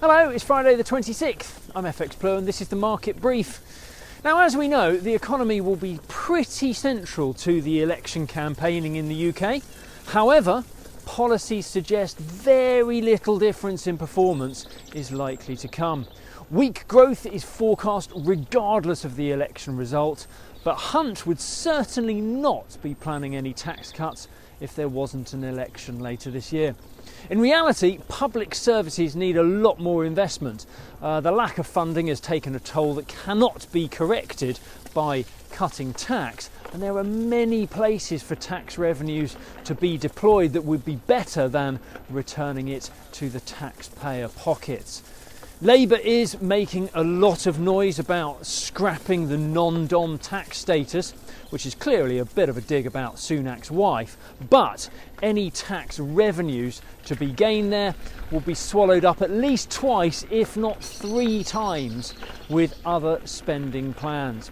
Hello, it's Friday the 26th. I'm FxPlew and this is the market brief. Now, as we know, the economy will be pretty central to the election campaigning in the UK. However, policies suggest very little difference in performance is likely to come. Weak growth is forecast regardless of the election result, but Hunt would certainly not be planning any tax cuts if there wasn't an election later this year. In reality, public services need a lot more investment. The lack of funding has taken a toll that cannot be corrected by cutting tax, and there are many places for tax revenues to be deployed that would be better than returning it to the taxpayer pockets. Labour is making a lot of noise about scrapping the non-dom tax status, which is clearly a bit of a dig about Sunak's wife, but any tax revenues to be gained there will be swallowed up at least twice, if not three times, with other spending plans.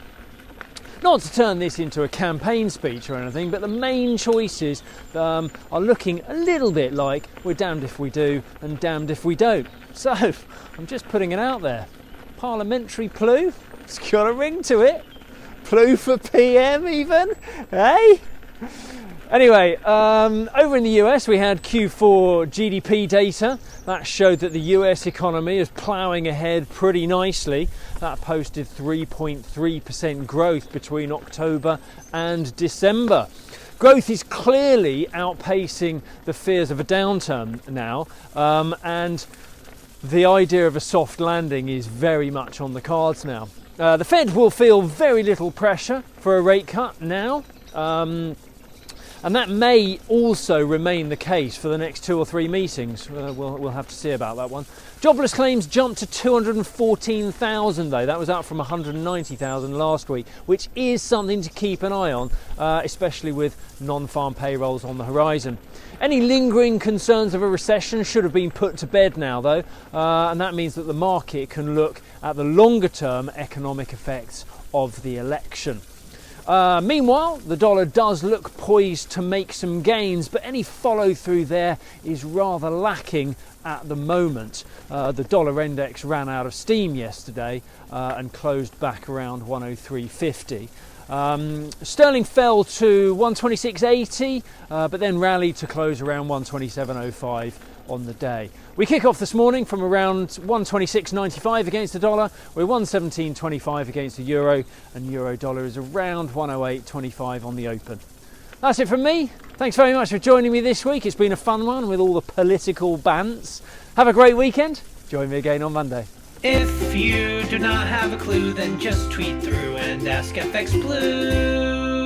Not to turn this into a campaign speech or anything, but the main choices are looking a little bit like we're damned if we do and damned if we don't. So, I'm just putting it out there. Parliamentary Plew, it's got a ring to it. Plew for PM even, eh? Anyway, over in the US we had Q4 GDP data. That showed that the US economy is ploughing ahead pretty nicely. That posted 3.3% growth between October and December. Growth is clearly outpacing the fears of a downturn now, and the idea of a soft landing is very much on the cards now. The Fed will feel very little pressure for a rate cut now, and that may also remain the case for the next 2 or 3 meetings. We'll have to see about that one. Jobless claims jumped to 214,000 though. That was up from 190,000 last week, which is something to keep an eye on, especially with non-farm payrolls on the horizon. Any lingering concerns of a recession should have been put to bed now though, and that means that the market can look at the longer term economic effects of the election. Meanwhile, the dollar does look poised to make some gains, but any follow through there is rather lacking at the moment. The dollar index ran out of steam yesterday and closed back around 103.50. Sterling fell to 126.80, but then rallied to close around 127.05 on the day. We kick off this morning from around 126.95 against the dollar. We're 117.25 against the euro, and euro dollar is around 108.25 on the open. That's it from me. Thanks very much for joining me this week. It's been a fun one with all the political bants. Have a great weekend. Join me again on Monday. If you do not have a clue, then just tweet through and ask FxPlew.